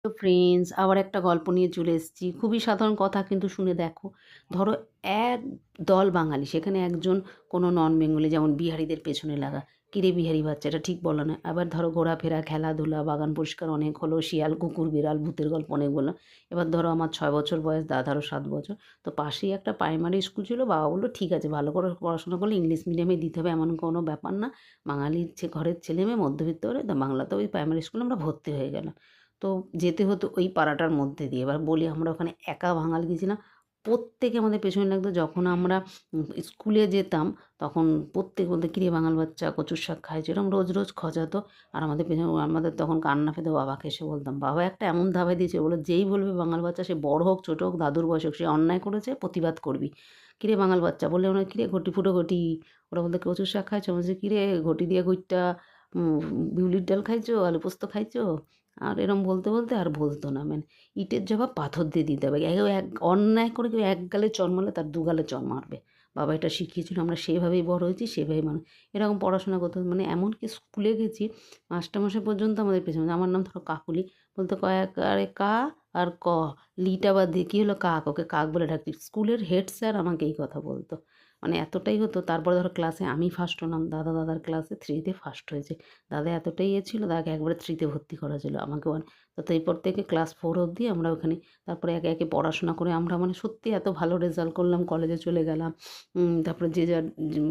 তো ফ্রেন্ডস আবার একটা গল্প নিয়ে চলে এসেছি। খুবই সাধারণ কথা কিন্তু শুনে দেখো। ধরো এক দল বাঙালি, সেখানে একজন কোনো নন বেঙ্গলি যেমন বিহারিদের পেছনে লাগা। কিরে বিহারি বাচ্চা এটা ঠিক বললো না। আবার ধরো ঘোরাফেরা, খেলাধুলা, বাগান পরিষ্কার অনেক হলো, শিয়াল, কুকুর, বিড়াল, ভূতের গল্প অনেক বললাম। এবার ধরো আমার 6 বছর বয়স, দাদারও 7 বছর। তো পাশেই একটা প্রাইমারি স্কুল ছিল। বাবা বললো ঠিক আছে, ভালো করে পড়াশোনা করলে ইংলিশ মিডিয়ামে দিতে হবে, এমন কোনো ব্যাপার না। বাঙালির ঘরের ছেলে মেয়ে মধ্যবিত্ত করে তো বাংলাতে ওই প্রাইমারি স্কুলে আমরা ভর্তি হয়ে গেলাম। তো যেতে হতো ওই পাড়াটার মধ্যে দিয়ে। এবার বলি আমরা ওখানে একা বাঙালি গেছিলাম। প্রত্যেকে আমাদের পেছনে লাগতো। যখন আমরা স্কুলে যেতাম তখন প্রত্যেকে বলতো, "কিরে বাঙাল বাচ্চা কচুর শাক খাইছো?" এরকম রোজ, রোজ খজাতো। আর আমাদের পেছনে আমাদের তখন কান্না পেতো। বাবাকে এসে বলতাম। বাবা একটা এমন ধাবায় দিয়েছে, বললো, "যেই বলবে বাঙাল বাচ্চা, সে বড় হোক, ছোট হোক, দাদুর বয়স হোক, সে অন্যায় করেছে, প্রতিবাদ করবি। কিরে বাঙাল বাচ্চা" বললে আমরা, "কিরে ঘটি ফুটো ঘটি।" ওরা বলতো, "কচুর শাক খাইছো?" আমি বলছি, "কিরে ঘটি দিয়ে গুইট্টা বিউলির ডাল খাইছো? আলু পোস্ত খাইছো?" আর এরম বলতে, বলতে আর বলতো না। মানে ইটের জবাব পাথর দিয়ে দিতে হবে। কেউ এক অন্যায় করে কেউ এক গালে চড় মারলে তার ২ গালে চড় মারবে। বাবা এটা শিখিয়েছিল। আমরা সেভাবেই বড় হয়েছি, সেভাবেই এরকম পড়াশোনা করতে হতো। মানে এমনকি স্কুলে গেছি, মাস্টারমশাই পর্যন্ত আমাদের পেছনে। আমার নাম ধরো কাকুলি, বলতো ক আকারে কা আর ক, লিটা বাদ দিয়ে কী হলো কাক, ওকে কাক বলে ডাকতি। স্কুলের হেড স্যার আমাকে এই কথা বলতো। মানে এতটাই হতো। তারপরে ধরো ক্লাসে আমি ফার্স্ট হলাম, দাদার ক্লাসে 3 তে ফার্স্ট হয়েছে। দাদা এতটাই ছিল, দাদাকে একবারে 3 তে ভর্তি করা ছিল, আমাকে 1। তো এরপর থেকে ক্লাস 4 অবধি আমরা ওখানে। তারপরে একে, একে পড়াশোনা করে আমরা মানে সত্যি এত ভালো রেজাল্ট করলাম, কলেজে চলে গেলাম। তারপরে যে যার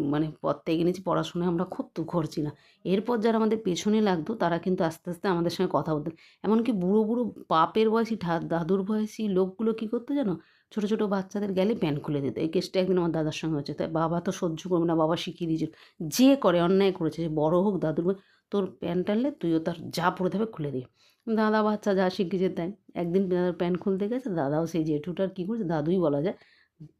মানে পথটা এগিয়ে নিয়েছি, পড়াশোনায় আমরা খুব তুখোড় ছিলাম। এরপর যারা আমাদের পেছনে লাগতো তারা কিন্তু আস্তে, আস্তে আমাদের সঙ্গে কথা বলতেন। এমনকি বুড়ো, বুড়ো বাপের বয়সী দাদুর বয়সী লোকগুলো কী করতো জানো? ছোটো, ছোটো বাচ্চাদের গেলে প্যান্ট খুলে দিত। এই কেসটা একদিন আমার দাদার সঙ্গে হয়েছে। তাই বাবা তো সহ্য করবে না, বাবা শিখিয়ে দিয়েছিল। যে করে অন্যায় করেছে, যে বড় হোক, দাদুর তোর প্যান্ট টানলে তুইও তার যা পড়ে থাকবে খুলে দিবি। দাদা বাচ্চা যা শিখেছে তাই। একদিন দাদার প্যান্ট খুলতে গেছে, দাদাও সেই জেঠুটার কী করেছে, দাদুই বলা যায়,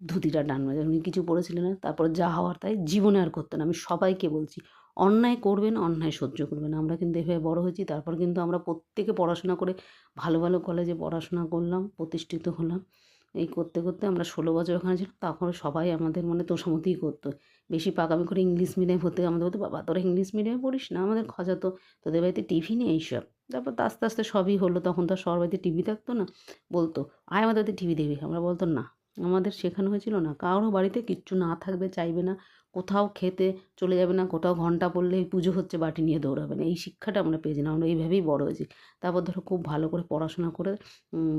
ধুতিটা টান মেরেছে। উনি কিছু পড়েছিলেন না। তারপর যা হওয়ার তাই, জীবনে আর করতো না। আমি সবাইকে বলছি, অন্যায় করবেন, অন্যায় সহ্য করবেন। আমরা কিন্তু এভাবে বড় হয়েছি। তারপর কিন্তু আমরা প্রত্যেকে পড়াশোনা করে ভালো, ভালো কলেজে পড়াশোনা করলাম, প্রতিষ্ঠিত হলাম। এই করতে, করতে আমরা 16 বছর ওখানে ছিলাম। তখন সবাই আমাদের মানে তোষামোদই করতো। বেশি পাকামি করে ইংলিশ মিডিয়ামে ভর্তি আমাদের বলতো, "বাবা তোরা ইংলিশ মিডিয়ামে পড়িস না?" আমাদের খজাতো, "তোদের বাড়িতে টিভি নেই?" এইসব। তারপর তো আস্তে, আস্তে সবই হলো। তখন তো আর সবার বাড়িতে টিভি থাকতো না। বলতো, "আয় আমাদের বাড়িতে টিভি দেখবি।" আমরা বলতাম, "না।" আমাদের শেখানো হয়েছিল না। কারো বাড়িতে কিচ্ছু না থাকবে চাইবে না। কোথাও খেতে চলে যাবে না। কোথাও ঘন্টা পড়লেই পুজো হচ্ছে বাটি নিয়ে দৌড়াবে না। এই শিক্ষাটা আমরা পেয়েছি না। আমরা এইভাবেই বড় হয়েছি। তারপর ধরো খুব ভালো করে পড়াশোনা করে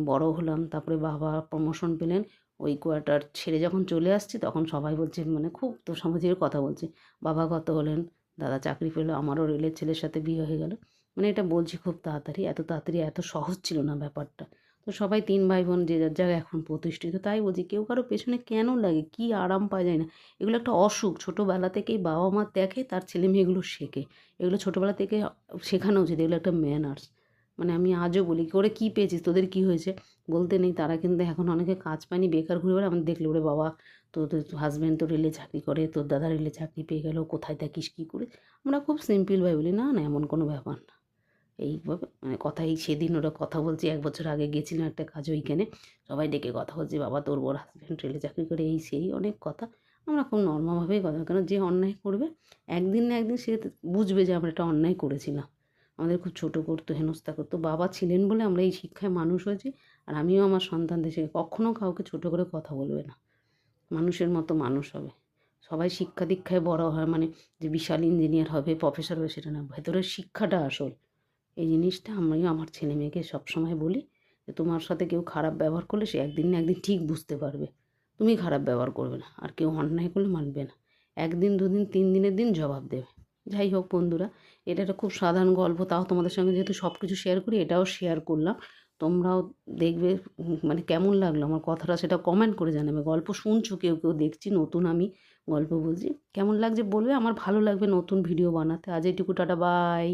বড় হলাম। তারপরে বাবা প্রমোশন পেলেন। ওই কোয়ার্টার ছেড়ে যখন চলে আসছি তখন সবাই বলছে, মানে খুব তোষামোদির কথা বলছে। বাবা কত হলেন, দাদা চাকরি পেল, আমারও রেলের ছেলের সাথে বিয়ে হয়ে গেল। মানে এটা বলছি খুব তাড়াতাড়ি, এত তাড়াতাড়ি এত সহজ ছিল না ব্যাপারটা। তো সবাই 3 ভাই বোন যে যার জায়গায় এখন প্রতিষ্ঠিত। তাই বলছি কেউ কারো পেছনে কেন লাগে? কী আরাম পাওয়া যায় না? এগুলো একটা অসুখ। ছোটোবেলা থেকেই বাবা মা দেখে তার ছেলে মেয়েগুলো শেখে। এগুলো ছোটোবেলা থেকে শেখানো উচিত। এগুলো একটা ম্যানার্স। মানে আমি আজও বলি, "ওরে কী পেয়েছিস? তোদের কী হয়েছে?" বলতে নেই। তারা কিন্তু এখন অনেকে কাজ পায়নি, বেকার ঘুরে বেড়ায়। আমাদের দেখলে, "ওরে বাবা, তোদের হাসব্যান্ড তো রেলে চাকরি করে, তোর দাদা রেলে চাকরি পেয়ে গেল, কোথায় থাকিস, কী করিস?" আমরা খুব সিম্পলভাবে বলি, "না, না এমন কোনো ব্যাপার না।" এইভাবে মানে কথা। এই সেদিন ওরা কথা বলছি, 1 বছর আগে গেছিলাম একটা কাজে ওইখানে। সবাই ডেকে কথা বলছে, "বাবা তোর বড় হাসব্যান্ড রেলে চাকরি করে", এই সেই অনেক কথা। আমরা খুব নরমালভাবেই কথা, কারণ যে অন্যায় করবে একদিন না একদিন সে বুঝবে যে আমরা এটা অন্যায় করেছিলাম। আমাদের খুব ছোটো করতো, হেনস্থা করতো। বাবা ছিলেন বলে আমরা এই শিক্ষায় মানুষ হয়েছি। আর আমিও আমার সন্তানদের কখনও কাউকে ছোটো করে কথা বলবে না। মানুষের মতো মানুষ হবে। সবাই শিক্ষা দীক্ষায় বড় হয় মানে যে বিশাল ইঞ্জিনিয়ার হবে, প্রফেসর হবে সেটা না। ভেতরের শিক্ষাটা আসল। এই জিনিসটা আমিও আমার ছেলেমেয়েকে সবসময় বলি যে, "তোমার সাথে কেউ খারাপ ব্যবহার করলে সে একদিন না একদিন ঠিক বুঝতে পারবে। তুমি খারাপ ব্যবহার করবে না। আর কেউ অন্যায় করলে মানবে না। ১ দিন, ২ দিন, ৩ দিনের দিন জবাব দেবে।" যাই হোক বন্ধুরা, এটা একটা খুব সাধারণ গল্প। তাও তোমাদের সঙ্গে যেহেতু সব কিছু শেয়ার করি, এটাও শেয়ার করলাম। তোমরাও দেখবে মানে কেমন লাগলো আমার কথাটা সেটা কমেন্ট করে জানাবে। গল্প শুনছো কেউ, কেউ দেখছি নতুন আমি গল্প বলছি। কেমন লাগছে বলবে। আমার ভালো লাগবে নতুন ভিডিও বানাতে। আজ এইটুকু, টাটা, বাই।